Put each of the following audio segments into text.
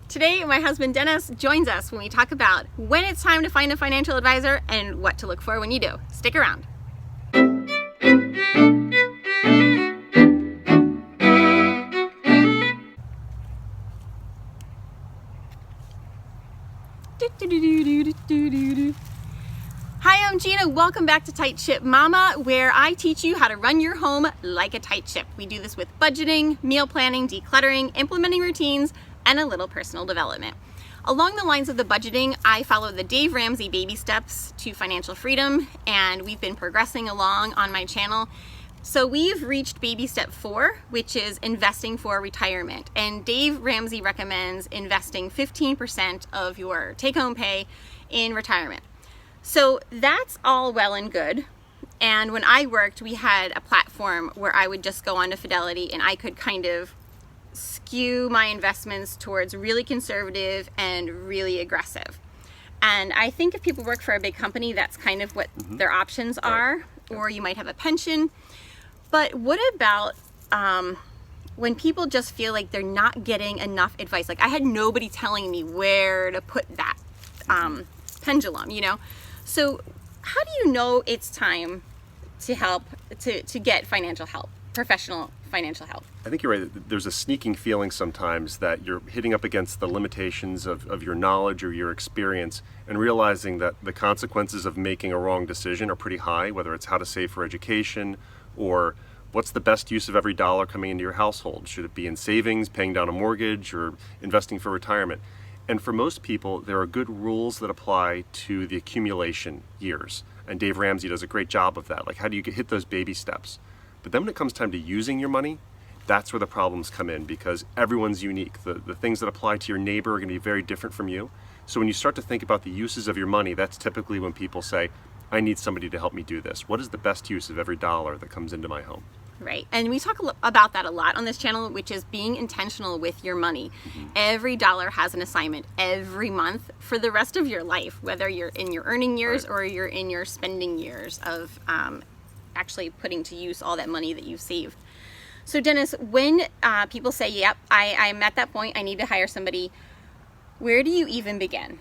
Today, my husband Dennis joins us when we talk about when it's time to find a financial advisor and what to look for when you do. Stick around. Hi, I'm Gina. Welcome back to Tight Ship Mama, where I teach you how to run your home like a tight ship. We do this with budgeting, meal planning, decluttering, implementing routines, and a little personal development. Along the lines of the budgeting, I follow the Dave Ramsey baby steps to financial freedom, and we've been progressing along on my channel. So we've reached baby step 4, which is investing for retirement. And Dave Ramsey recommends investing 15% of your take-home pay in retirement. So that's all well and good. And when I worked, we had a platform where I would just go onto Fidelity and I could kind of skew my investments towards really conservative and really aggressive. And I think if people work for a big company, that's kind of what their options are, or you might have a pension. But what about when people just feel like they're not getting enough advice? Like I had nobody telling me where to put that pendulum, you know? So how do you know it's time to get financial help, professional financial help? I think you're right. There's a sneaking feeling sometimes that you're hitting up against the limitations of your knowledge or your experience and realizing that the consequences of making a wrong decision are pretty high, whether it's how to save for education or what's the best use of every dollar coming into your household. Should it be in savings, paying down a mortgage, or investing for retirement? And for most people, there are good rules that apply to the accumulation years. And Dave Ramsey does a great job of that. Like, how do you hit those baby steps? But then when it comes time to using your money, that's where the problems come in, because everyone's unique. The things that apply to your neighbor are going to be very different from you. So when you start to think about the uses of your money, that's typically when people say, I need somebody to help me do this. What is the best use of every dollar that comes into my home? Right. And we talk about that a lot on this channel, which is being intentional with your money. Every dollar has an assignment every month for the rest of your life, whether you're in your earning years or you're in your spending years of actually putting to use all that money that you've saved. So Dennis, when people say, yep, I'm at that point, I need to hire somebody, where do you even begin?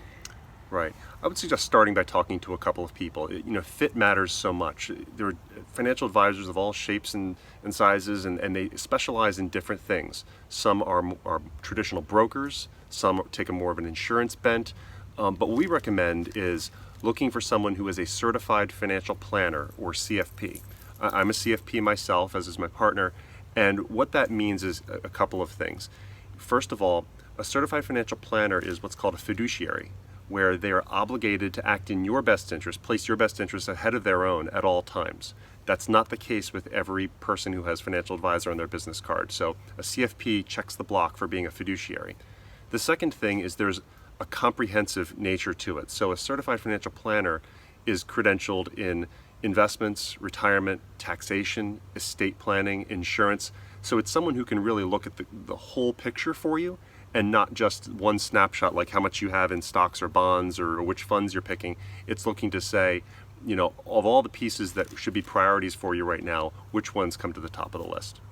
Right. I would suggest starting by talking to a couple of people. Fit matters so much. There are financial advisors of all shapes and sizes, and they specialize in different things. Some are traditional brokers, some take a more of an insurance bent, but what we recommend is looking for someone who is a certified financial planner, or CFP. I'm a CFP myself, as is my partner, and what that means is a couple of things. First of all, a certified financial planner is what's called a fiduciary, where they are obligated to act in your best interest, place your best interest ahead of their own at all times. That's not the case with every person who has financial advisor on their business card. So a CFP checks the block for being a fiduciary. The second thing is there's a comprehensive nature to it. So a certified financial planner is credentialed in investments, retirement, taxation, estate planning, insurance. So it's someone who can really look at the whole picture for you, and not just one snapshot like how much you have in stocks or bonds or which funds you're picking. It's looking to say, of all the pieces that should be priorities for you right now, which ones come to the top of the list.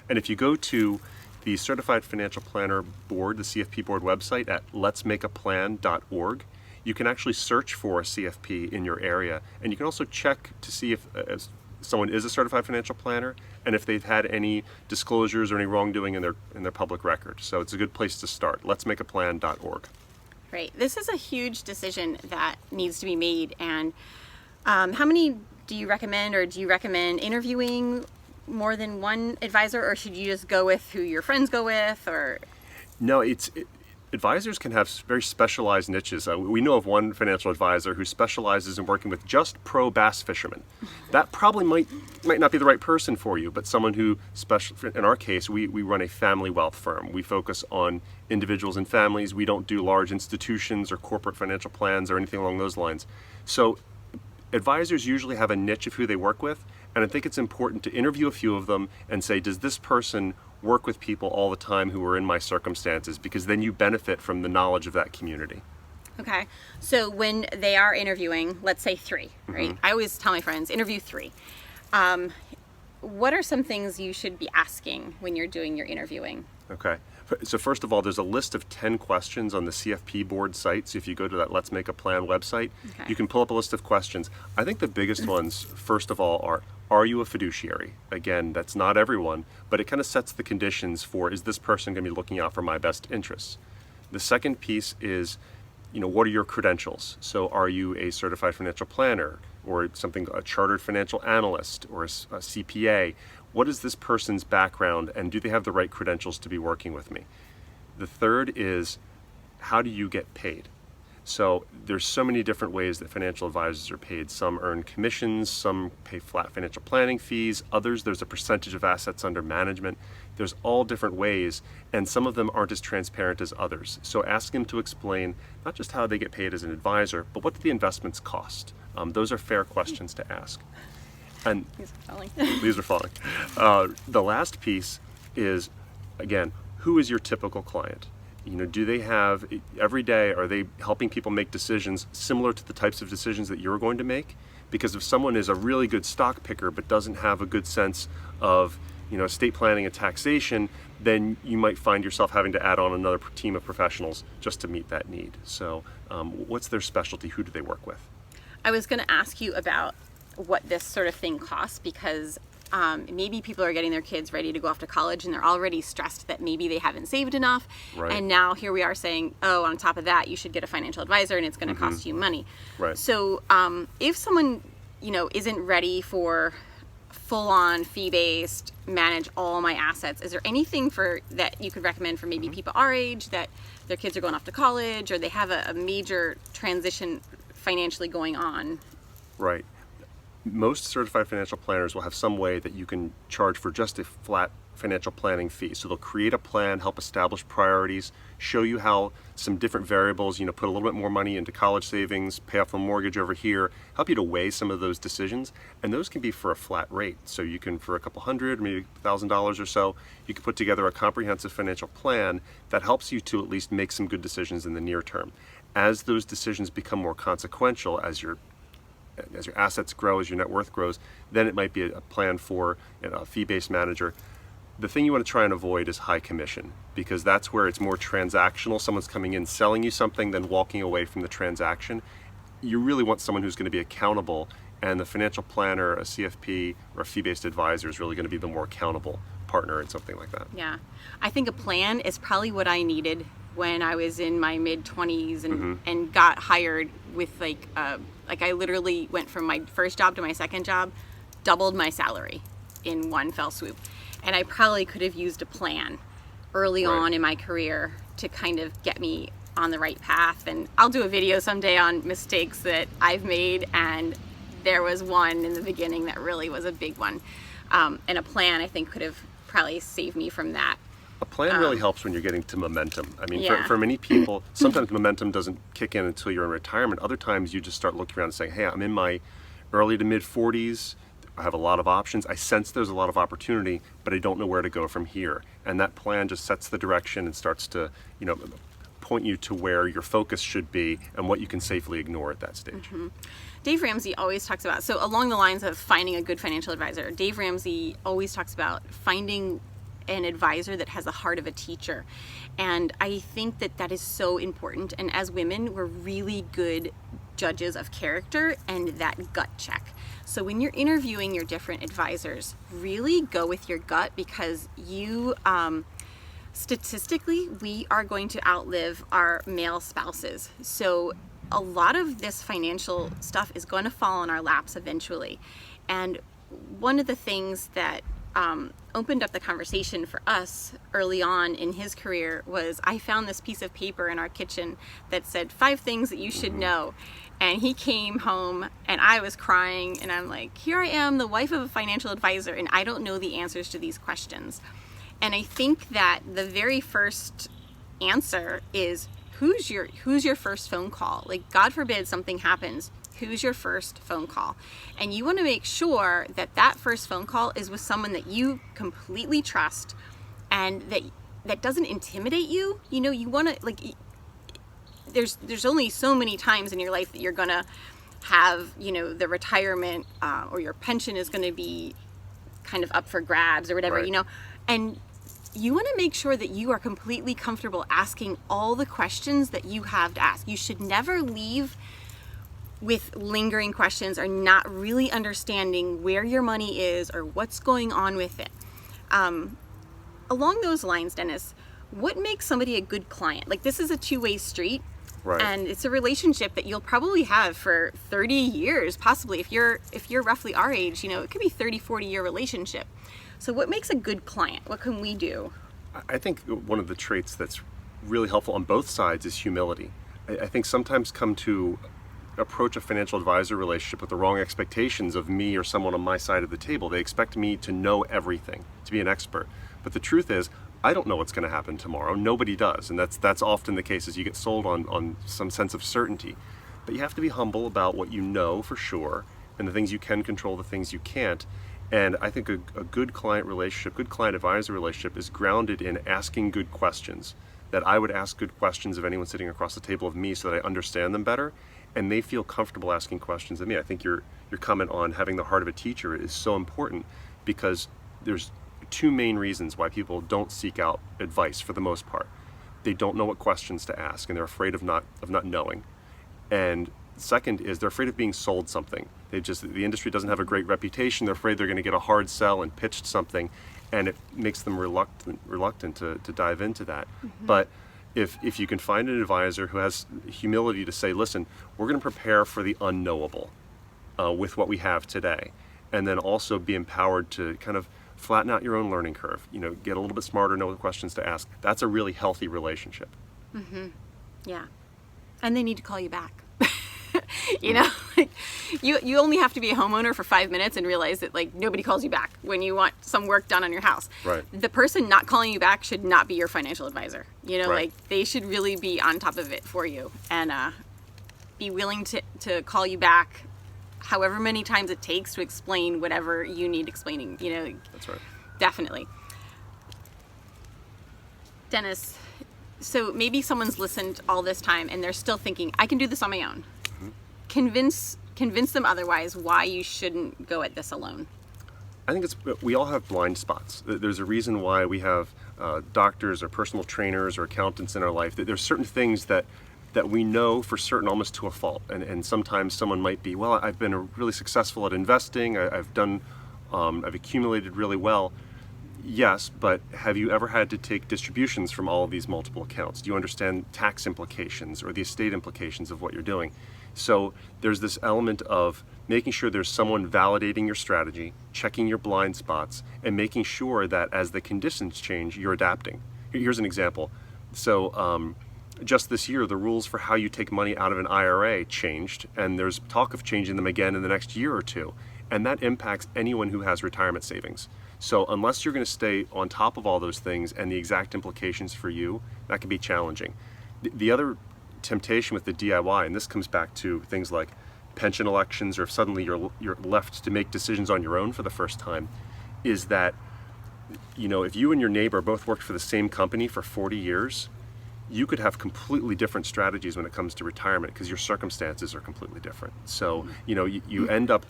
And if you go to the Certified Financial Planner Board, the CFP Board website at letsmakeaplan.org, you can actually search for a CFP in your area, and you can also check to see if someone is a certified financial planner and if they've had any disclosures or any wrongdoing in their public record. So it's a good place to start. Letsmakeaplan.org. Right. This is a huge decision that needs to be made. And how many do you recommend, or do you recommend interviewing more than one advisor, or should you just go with who your friends go with? Or no, advisors can have very specialized niches. We know of one financial advisor who specializes in working with just pro bass fishermen. That probably might not be the right person for you, but someone who, in our case, we run a family wealth firm. We focus on individuals and families. We don't do large institutions or corporate financial plans or anything along those lines. So advisors usually have a niche of who they work with, and I think it's important to interview a few of them and say, does this person work with people all the time who are in my circumstances? Because then you benefit from the knowledge of that community. Okay, so when they are interviewing, let's say 3, right? I always tell my friends, interview 3. What are some things you should be asking when you're doing your interviewing? Okay. So first of all, there's a list of 10 questions on the CFP board site. So if you go to that Let's Make a Plan website, Okay. you can pull up a list of questions. I think the biggest ones, first of all, are you a fiduciary? Again, that's not everyone, but it kind of sets the conditions for, is this person going to be looking out for my best interests? The second piece is, what are your credentials? So are you a certified financial planner or a chartered financial analyst or a CPA? What is this person's background, and do they have the right credentials to be working with me? The third is, how do you get paid? So there's so many different ways that financial advisors are paid. Some earn commissions, some pay flat financial planning fees, others there's a percentage of assets under management. There's all different ways, and some of them aren't as transparent as others. So ask them to explain not just how they get paid as an advisor, but what do the investments cost? Those are fair questions to ask. And These are falling. these are falling. The last piece is, again, who is your typical client? Do they have, every day, are they helping people make decisions similar to the types of decisions that you're going to make? Because if someone is a really good stock picker but doesn't have a good sense of estate planning and taxation, then you might find yourself having to add on another team of professionals just to meet that need. So what's their specialty? Who do they work with? I was going to ask you about what this sort of thing costs, because maybe people are getting their kids ready to go off to college and they're already stressed that maybe they haven't saved enough. Right. And now here we are saying, oh, on top of that, you should get a financial advisor and it's going to cost you money. Right. So if someone, isn't ready for full-on fee-based, manage all my assets, is there anything that you could recommend for maybe people our age that their kids are going off to college or they have a major transition financially going on? Right. Most certified financial planners will have some way that you can charge for just a flat financial planning fee. So they'll create a plan, help establish priorities, show you how some different variables, put a little bit more money into college savings, pay off the mortgage over here, help you to weigh some of those decisions. And those can be for a flat rate. So you can, for a couple hundred, maybe $1,000 or so, you can put together a comprehensive financial plan that helps you to at least make some good decisions in the near term. As those decisions become more consequential, as your assets grow, as your net worth grows, then it might be a plan for a fee-based manager. The thing you want to try and avoid is high commission, because that's where it's more transactional. Someone's coming in selling you something, then walking away from the transaction. You really want someone who's going to be accountable, and the financial planner, a CFP, or a fee-based advisor is really going to be the more accountable partner in something like that. Yeah. I think a plan is probably what I needed when I was in my mid-20s and got hired with I literally went from my first job to my second job, doubled my salary in one fell swoop. And I probably could have used a plan early on in my career to kind of get me on the right path. And I'll do a video someday on mistakes that I've made, and there was one in the beginning that really was a big one. And a plan, I think, could have probably saved me from that. A plan really helps when you're getting to momentum. I mean, Yeah. for many people, sometimes momentum doesn't kick in until you're in retirement. Other times you just start looking around and saying, hey, I'm in my early to mid 40s. I have a lot of options. I sense there's a lot of opportunity, but I don't know where to go from here. And that plan just sets the direction and starts to, point you to where your focus should be and what you can safely ignore at that stage. Dave Ramsey always talks about, so along the lines of finding a good financial advisor, Dave Ramsey always talks about finding an advisor that has the heart of a teacher. And I think that that is so important. And as women, we're really good judges of character and that gut check. So when you're interviewing your different advisors, really go with your gut, because you, statistically, we are going to outlive our male spouses. So a lot of this financial stuff is going to fall on our laps eventually. And one of the things that opened up the conversation for us early on in his career was I found this piece of paper in our kitchen that said 5 things that you should know. And he came home and I was crying and I'm like, here I am, the wife of a financial advisor, and I don't know the answers to these questions. And I think that the very first answer is who's your first phone call? Like, God forbid something happens. Who's your first phone call? And you want to make sure that that first phone call is with someone that you completely trust and that doesn't intimidate you. You want to, like, there's only so many times in your life that you're going to have, the retirement or your pension is going to be kind of up for grabs or whatever, Right. And you want to make sure that you are completely comfortable asking all the questions that you have to ask. You should never leave with lingering questions or not really understanding where your money is or what's going on with it. Along those lines, Dennis, what makes somebody a good client? Like, this is a two-way street. Right. And it's a relationship that you'll probably have for 30 years, possibly. If you're roughly our age, it could be 30, 40-year relationship. So what makes a good client? What can we do? I think one of the traits that's really helpful on both sides is humility. I think sometimes come to approach a financial advisor relationship with the wrong expectations of me or someone on my side of the table. They expect me to know everything, to be an expert. But the truth is, I don't know what's going to happen tomorrow. Nobody does. And that's often the case, is you get sold on some sense of certainty. But you have to be humble about what you know for sure, and the things you can control, the things you can't. And I think a good client relationship, good client advisor relationship is grounded in asking good questions. That I would ask good questions of anyone sitting across the table of me so that I understand them better, and they feel comfortable asking questions of me. I think your comment on having the heart of a teacher is so important, because there's two main reasons why people don't seek out advice for the most part. They don't know what questions to ask, and they're afraid of not knowing. And second is they're afraid of being sold something. The industry doesn't have a great reputation. They're afraid they're going to get a hard sell and pitched something, and it makes them reluctant to dive into that. Mm-hmm. But if you can find an advisor who has humility to say, listen, we're going to prepare for the unknowable with what we have today, and then also be empowered to kind of flatten out your own learning curve, get a little bit smarter, know what questions to ask. That's a really healthy relationship. Mm-hmm. Yeah. And they need to call you back. You only have to be a homeowner for 5 minutes and realize that nobody calls you back when you want some work done on your house. Right. The person not calling you back should not be your financial advisor. Right. They should really be on top of it for you and be willing to call you back however many times it takes to explain whatever you need explaining. That's right. Definitely. Dennis, so maybe someone's listened all this time and they're still thinking, I can do this on my own. Mm-hmm. Convince them otherwise why you shouldn't go at this alone. I think we all have blind spots. There's a reason why we have doctors or personal trainers or accountants in our life. There's certain things that we know for certain almost to a fault. And sometimes someone might be, well, I've been really successful at investing. I've accumulated really well. Yes, but have you ever had to take distributions from all of these multiple accounts? Do you understand tax implications or the estate implications of what you're doing? So there's this element of making sure there's someone validating your strategy, checking your blind spots, and making sure that as the conditions change, you're adapting. Here's an example. So just this year, the rules for how you take money out of an IRA changed, and there's talk of changing them again in the next year or two. And that impacts anyone who has retirement savings. So unless you're going to stay on top of all those things and the exact implications for you, that can be challenging. The other temptation with the DIY, and this comes back to things like pension elections, or if suddenly you're left to make decisions on your own for the first time, is that if you and your neighbor both worked for the same company for 40 years, you could have completely different strategies when it comes to retirement because your circumstances are completely different. So, you end up,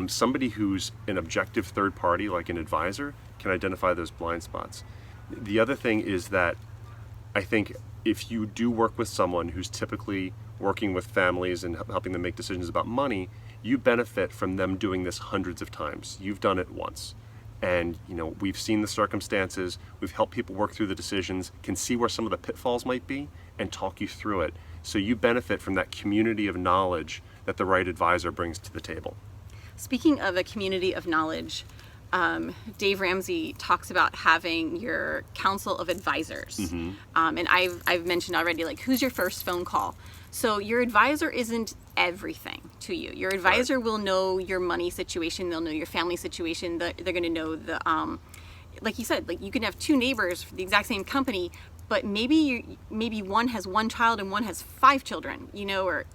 somebody who's an objective third party, like an advisor, can identify those blind spots. The other thing is that I think if you do work with someone who's typically working with families and helping them make decisions about money, you benefit from them doing this hundreds of times. You've done it once. And, we've seen the circumstances, we've helped people work through the decisions, can see where some of the pitfalls might be, and talk you through it. So you benefit from that community of knowledge that the right advisor brings to the table. Speaking of a community of knowledge, Dave Ramsey talks about having your council of advisors. Mm-hmm. And I've mentioned already, who's your first phone call? So your advisor isn't everything to you. Your advisor will know your money situation. They'll know your family situation. They're going to know like you said, you can have two neighbors for the exact same company, but maybe one has one child and one has 5 children, or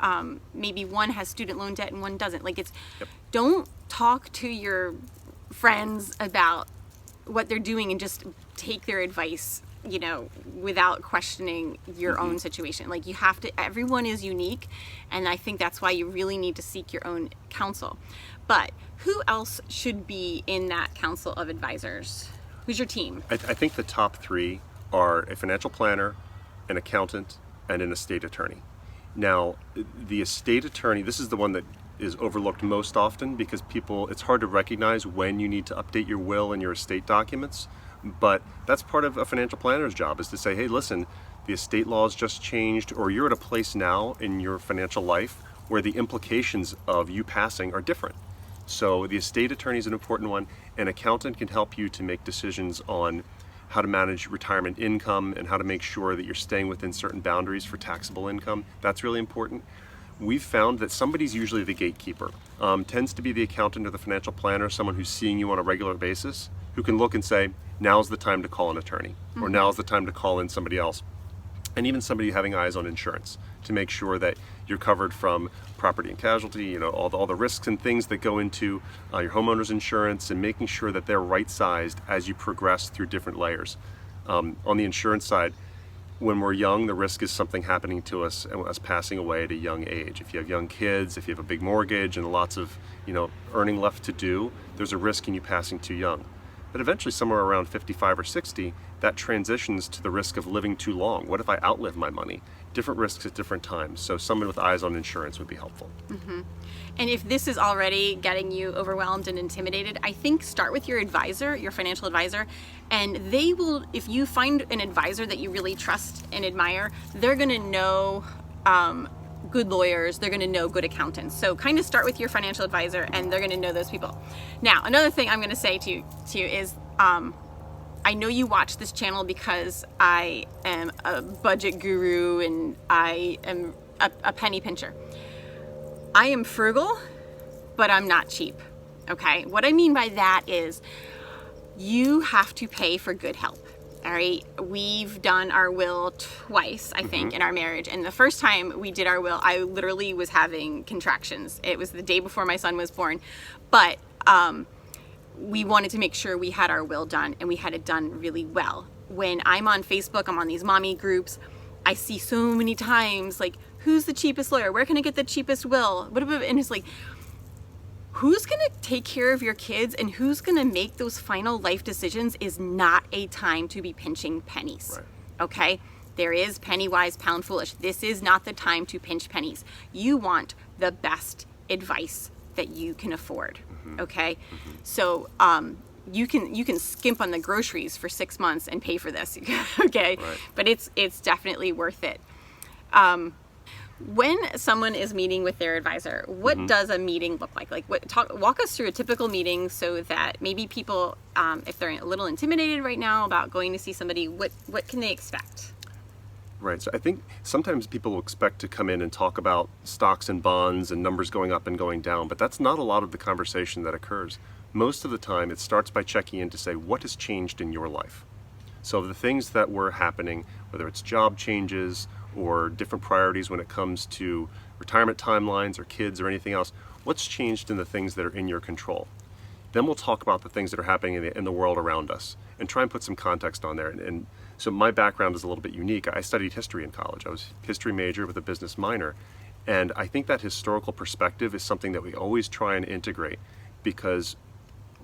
maybe one has student loan debt and one doesn't. Don't talk to your friends about what they're doing and just take their advice, without questioning your own situation. You have to, everyone is unique, and I think that's why you really need to seek your own counsel. But who else should be in that council of advisors? Who's your team? I think the top three are a financial planner, an accountant, and an estate attorney. Now, the estate attorney, this is the one that is overlooked most often because it's hard to recognize when you need to update your will and your estate documents. But that's part of a financial planner's job, is to say, hey, listen, the estate laws just changed, or you're at a place now in your financial life where the implications of you passing are different. So the estate attorney is an important one. An accountant can help you to make decisions on how to manage retirement income and how to make sure that you're staying within certain boundaries for taxable income. That's really important. We've found that somebody's usually the gatekeeper. Tends to be the accountant or the financial planner, someone who's seeing you on a regular basis, who can look and say, now's the time to call an attorney, or now's the time to call in somebody else. And even somebody having eyes on insurance to make sure that you're covered from property and casualty, all the risks and things that go into your homeowner's insurance, and making sure that they're right-sized as you progress through different layers. On the insurance side, when we're young, the risk is something happening to us and us passing away at a young age. If you have young kids, if you have a big mortgage and lots of earning left to do, there's a risk in you passing too young. But eventually, somewhere around 55 or 60, that transitions to the risk of living too long. What if I outlive my money? Different risks at different times. So someone with eyes on insurance would be helpful. And if this is already getting you overwhelmed and intimidated, I think start with your advisor, your financial advisor, and they will, if you find an advisor that you really trust and admire, they're going to know good lawyers, they're going to know good accountants. So kind of start with your financial advisor, and they're going to know those people. Now, another thing I'm going to say to you is, I know you watch this channel because I am a budget guru and I am a penny pincher. I am frugal, but I'm not cheap. Okay? What I mean by that is you have to pay for good help. All right, we've done our will twice, I think, in our marriage. And the first time we did our will, I literally was having contractions. It was the day before my son was born. But we wanted to make sure we had our will done, and we had it done really well. When I'm on Facebook, I'm on these mommy groups, I see so many times, like, who's the cheapest lawyer? Where can I get the cheapest will? And it's like, who's going to take care of your kids and who's going to make those final life decisions is not a time to be pinching pennies. Right. Okay? There is penny wise, pound foolish. This is not the time to pinch pennies. You want the best advice that you can afford. Okay? So, you can skimp on the groceries for 6 months and pay for this. Okay? Right. But it's definitely worth it. When someone is meeting with their advisor, what does a meeting look like? Walk us through a typical meeting so that maybe people, if they're a little intimidated right now about going to see somebody, what can they expect? Right. So I think sometimes people will expect to come in and talk about stocks and bonds and numbers going up and going down, but that's not a lot of the conversation that occurs. Most of the time, it starts by checking in to say, what has changed in your life? So the things that were happening, whether it's job changes or different priorities when it comes to retirement timelines or kids or anything else, what's changed in the things that are in your control? Then we'll talk about the things that are happening in the world around us and try and put some context on there. And so my background is a little bit unique. I studied history in college. I was a history major with a business minor. And I think that historical perspective is something that we always try and integrate, because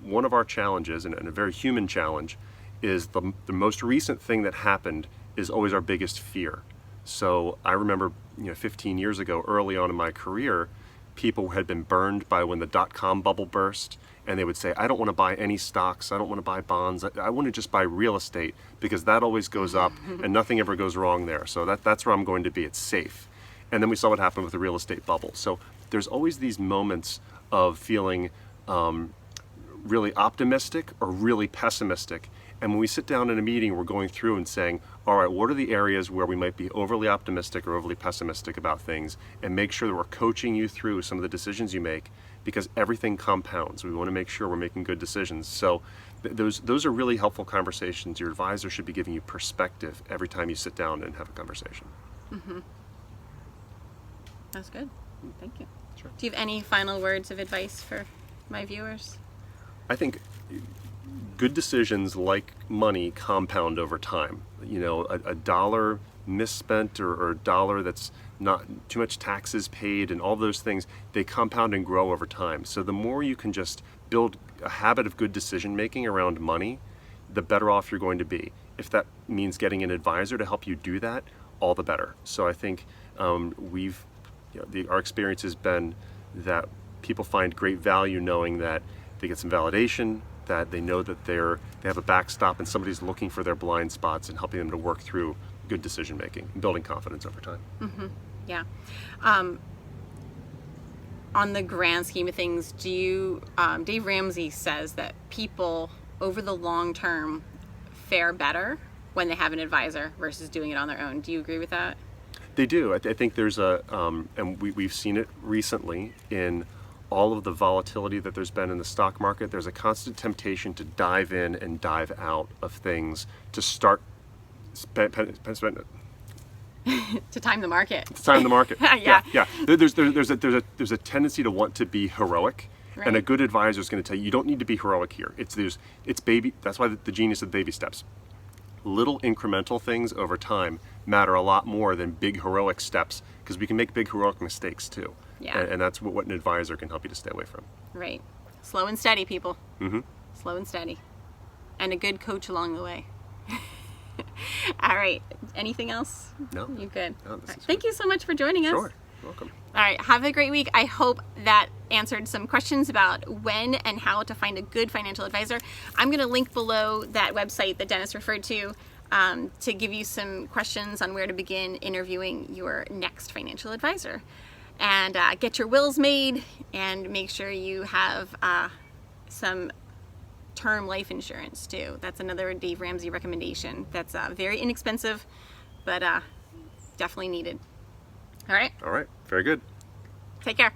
one of our challenges, and a very human challenge, is the most recent thing that happened is always our biggest fear. So I remember 15 years ago, early on in my career, people had been burned by when the dot-com bubble burst, and they would say, I don't want to buy any stocks, I don't want to buy bonds, I want to just buy real estate because that always goes up and nothing ever goes wrong there. So that's where I'm going to be, it's safe. And then we saw what happened with the real estate bubble. So there's always these moments of feeling really optimistic or really pessimistic. And when we sit down in a meeting, we're going through and saying, all right, what are the areas where we might be overly optimistic or overly pessimistic about things, and make sure that we're coaching you through some of the decisions you make, because everything compounds. We want to make sure we're making good decisions. So those are really helpful conversations. Your advisor should be giving you perspective every time you sit down and have a conversation. That's good. Thank you. Sure. Do you have any final words of advice for my viewers? I think good decisions, like money, compound over time. A dollar misspent or a dollar that's not too much taxes paid and all those things, they compound and grow over time. So the more you can just build a habit of good decision making around money, the better off you're going to be. If that means getting an advisor to help you do that, all the better. So I think our experience has been that people find great value knowing that they get some validation, that they know that they have a backstop and somebody's looking for their blind spots and helping them to work through good decision making and building confidence over time. Yeah. On the grand scheme of things, Dave Ramsey says that people over the long term fare better when they have an advisor versus doing it on their own. Do you agree with that? They do. I think there's and we've seen it recently in all of the volatility that there's been in the stock market. There's a constant temptation to dive in and dive out of things to start To time the market. to time the market. Yeah. Yeah. There's a tendency to want to be heroic. Right. And a good advisor is going to tell you don't need to be heroic here. It's baby. That's why the genius of baby steps. Little incremental things over time matter a lot more than big heroic steps, because we can make big heroic mistakes too. Yeah. And that's what an advisor can help you to stay away from. Right. Slow and steady, people. Slow and steady. And a good coach along the way. All right. Anything else? No. You good? No, All right. is Thank you so much for joining us. Sure. Welcome. All right. Have a great week. I hope that answered some questions about when and how to find a good financial advisor. I'm going to link below that website that Dennis referred to give you some questions on where to begin interviewing your next financial advisor. And get your wills made and make sure you have some term life insurance too. That's another Dave Ramsey recommendation. That's very inexpensive, but definitely needed. All right. All right. Very good. Take care.